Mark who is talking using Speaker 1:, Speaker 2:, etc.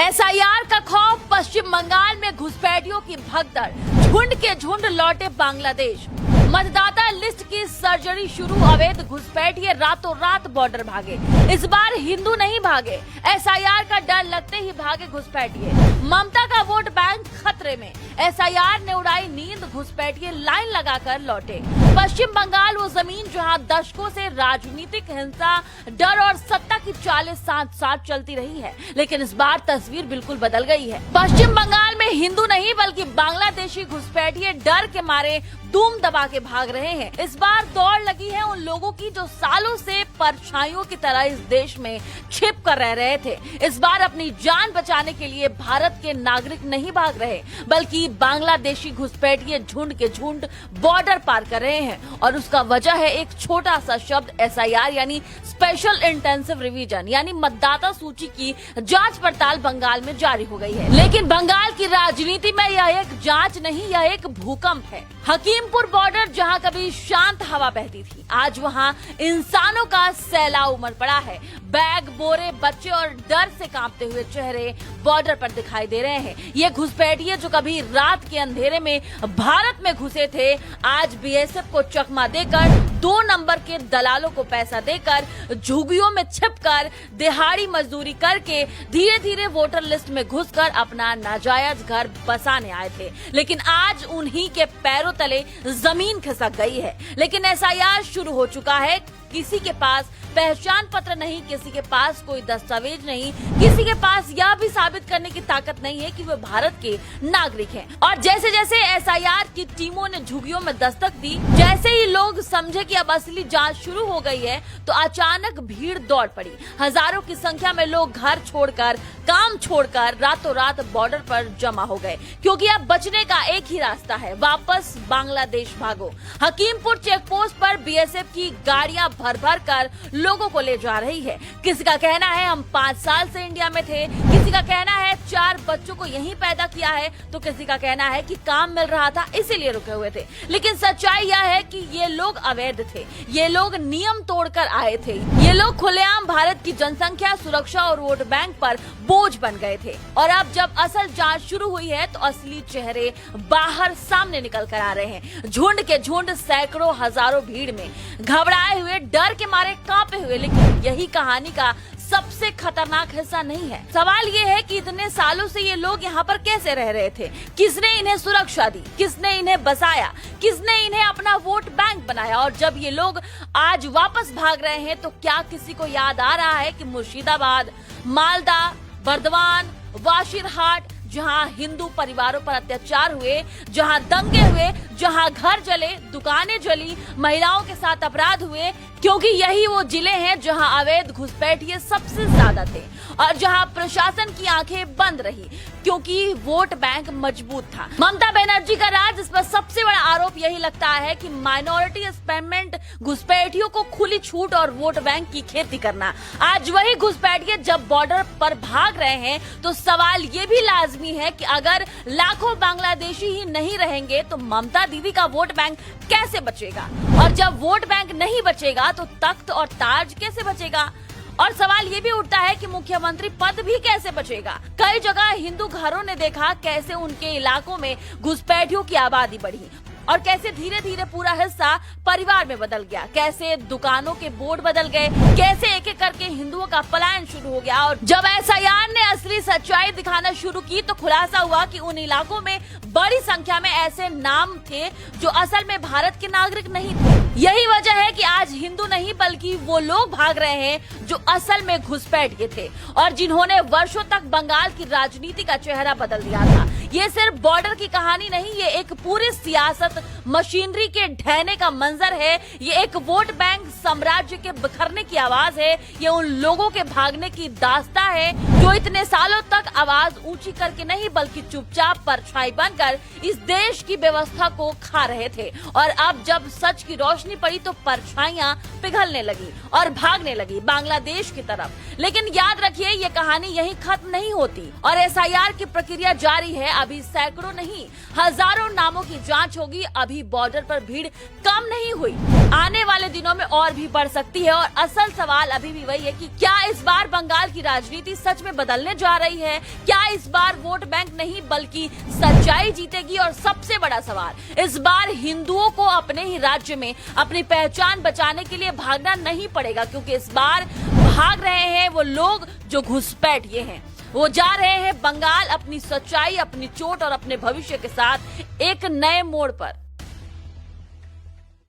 Speaker 1: SIR का खौफ, पश्चिम बंगाल में घुसपैठियों की भगदड़, झुंड के झुंड लौटे बांग्लादेश। मतदाता लिस्ट की सर्जरी शुरू, अवैध घुसपैठिए रातों रात बॉर्डर भागे। इस बार हिंदू नहीं भागे, एसआईआर का डर लगते ही भागे घुसपैठिए। ममता का वोट बैंक खतरे में, एसआईआर ने उड़ाई नींद, घुसपैठिए लाइन लगाकर लौटे। पश्चिम बंगाल वो जमीन जहां दशकों से राजनीतिक हिंसा, डर और सत्ता की चालें साथ साथ चलती रही है, लेकिन इस बार तस्वीर बिल्कुल बदल गई है। पश्चिम बंगाल में हिंदू नहीं बल्कि बांग्लादेशी घुसपैठिए डर के मारे धूम दबा के भाग रहे हैं। इस बार दौड़ लगी है उन लोगों की जो सालों से परछाइयों की तरह इस देश में छिप कर रह रहे थे। इस बार अपनी जान बचाने के लिए भारत के नागरिक नहीं भाग रहे, बल्कि बांग्लादेशी घुसपैठिए झुंड के झुंड बॉर्डर पार कर रहे हैं। और उसका वजह है एक छोटा सा शब्द एसआईआर, यानी स्पेशल इंटेंसिव रिवीजन, यानी मतदाता सूची की जांच पड़ताल बंगाल में जारी हो गई है। लेकिन बंगाल की राजनीति में यह एक जांच नहीं, यह एक भूकंप है। हकीमपुर बॉर्डर जहां कभी शांत हवा बहती थी, आज वहां इंसानों का सैलाब उमड़ पड़ा है। बैग, बोरे, बच्चे और डर से कांपते हुए चेहरे बॉर्डर पर दिखाई दे रहे हैं। ये घुसपैठिए जो कभी रात के अंधेरे में भारत में घुसे थे, आज बीएसएफ को चकमा देकर, 2 नंबर के दलालों को पैसा देकर, झुग्गियों में छिपकर, दिहाड़ी मजदूरी करके धीरे धीरे वोटर लिस्ट में घुसकर अपना नाजायज घर बसाने आए थे। लेकिन आज उन्हीं के पैरों तले जमीन खिसक गई है। लेकिन एसआईआर शुरू हो चुका है। किसी के पास पहचान पत्र नहीं, किसी के पास कोई दस्तावेज नहीं, किसी के पास यह भी साबित करने की ताकत नहीं है कि वे भारत के नागरिक हैं। और जैसे जैसे एसआईआर की टीमों ने झुग्गियों में दस्तक दी, जैसे ही लोग समझे कि अब असली जांच शुरू हो गई है, तो अचानक भीड़ दौड़ पड़ी। हजारों की संख्या में लोग घर छोड़कर, काम छोड़कर रातों रात बॉर्डर पर जमा हो गए, क्योंकि अब बचने का एक ही रास्ता है, वापस बांग्लादेश भागो। हकीमपुर चेक पोस्ट पर बीएसएफ की गाड़ियां भर भर कर लोगों को ले जा रही है। किसी का कहना है हम 5 साल से इंडिया में थे, किसी का कहना है 4 बच्चों को यहीं पैदा किया है, तो किसी का कहना है कि काम मिल रहा था इसीलिए रुके हुए थे। लेकिन सच्चाई यह है कि ये लोग अवैध थे, ये लोग नियम तोड़कर आए थे, ये लोग खुलेआम भारत की जनसंख्या, सुरक्षा और वोट बैंक पर बोझ बन गए थे। और अब जब असल जांच शुरू हुई है, तो असली चेहरे बाहर सामने निकल कर आ रहे हैं। झुंड के झुंड, सैकड़ों हजारों भीड़ में, घबराए हुए, डर के मारे कांपे हुए। लेकिन यही कहानी का सबसे खतरनाक हिस्सा नहीं है। सवाल ये है कि इतने सालों से ये लोग यहाँ पर कैसे रह रहे थे? किसने इन्हें सुरक्षा दी? किसने इन्हें बसाया? किसने इन्हें अपना वोट बैंक बनाया? और जब ये लोग आज वापस भाग रहे हैं, तो क्या किसी को याद आ रहा है कि मुर्शिदाबाद, मालदा, बर्दवान, वाशिरहाट, जहां हिंदू परिवारों पर अत्याचार हुए, जहां दंगे हुए, जहां घर जले, दुकानें जली, महिलाओं के साथ अपराध हुए, क्योंकि यही वो जिले हैं जहां अवैध घुसपैठिए सबसे ज्यादा थे और जहां प्रशासन की आंखें बंद रही, क्योंकि वोट बैंक मजबूत था। ममता बनर्जी का राज, इस पर सबसे बड़ा आरोप यही लगता है कि माइनॉरिटी एक्सपेरिमेंट, घुसपैठियों को खुली छूट और वोट बैंक की खेती करना। आज वही घुसपैठिए जब बॉर्डर पर भाग रहे हैं, तो सवाल ये भी लाजमी है कि अगर लाखों बांग्लादेशी ही नहीं रहेंगे, तो ममता दीदी का वोट बैंक कैसे बचेगा? और जब वोट बैंक नहीं बचेगा, तो तख्त और ताज कैसे बचेगा? और सवाल ये भी उठता है कि मुख्यमंत्री पद भी कैसे बचेगा? कई जगह हिंदू घरों ने देखा कैसे उनके इलाकों में घुसपैठियों की आबादी बढ़ी और कैसे धीरे धीरे पूरा हिस्सा परिवार में बदल गया, कैसे दुकानों के बोर्ड बदल गए, कैसे एक एक करके हिंदुओं का पलायन शुरू हो गया। और जब एसआईआर ने असली सच्चाई दिखाना शुरू की, तो खुलासा हुआ कि उन इलाकों में बड़ी संख्या में ऐसे नाम थे जो असल में भारत के नागरिक नहीं थे। यही वजह है कि आज हिंदू नहीं बल्कि वो लोग भाग रहे हैं जो असल में घुसपैठिए थे और जिन्होंने वर्षों तक बंगाल की राजनीति का चेहरा बदल दिया था। ये सिर्फ बॉर्डर की कहानी नहीं, ये एक पूरी सियासत मशीनरी के ढहने का मंजर है। ये एक वोट बैंक साम्राज्य के बिखरने की आवाज है। ये उन लोगों के भागने की दास्तां है जो इतने सालों तक आवाज ऊंची करके नहीं बल्कि चुपचाप परछाई बनकर इस देश की व्यवस्था को खा रहे थे। और अब जब सच की रोशनी पड़ी, तो परछाइयां पिघलने लगी और भागने लगी बांग्लादेश की तरफ। लेकिन याद रखिए, ये कहानी यहीं खत्म नहीं होती और एसआईआर की प्रक्रिया जारी है। अभी सैकड़ों नहीं हजारों नामों की जांच होगी। अभी बॉर्डर पर भीड़ कम नहीं हुई, आने वाले दिनों में और भी बढ़ सकती है। और असल सवाल अभी भी वही है कि क्या इस बार बंगाल की राजनीति सच में बदलने जा रही है? क्या इस बार वोट बैंक नहीं बल्कि सच्चाई जीतेगी? और सबसे बड़ा सवाल, इस बार हिंदुओं को अपने ही राज्य में अपनी पहचान बचाने के लिए भागना नहीं पड़ेगा, क्योंकि इस बार भाग रहे हैं वो लोग जो घुसपैठिए हैं। वो जा रहे हैं बंगाल अपनी सच्चाई, अपनी चोट और अपने भविष्य के साथ एक नए मोड़ पर।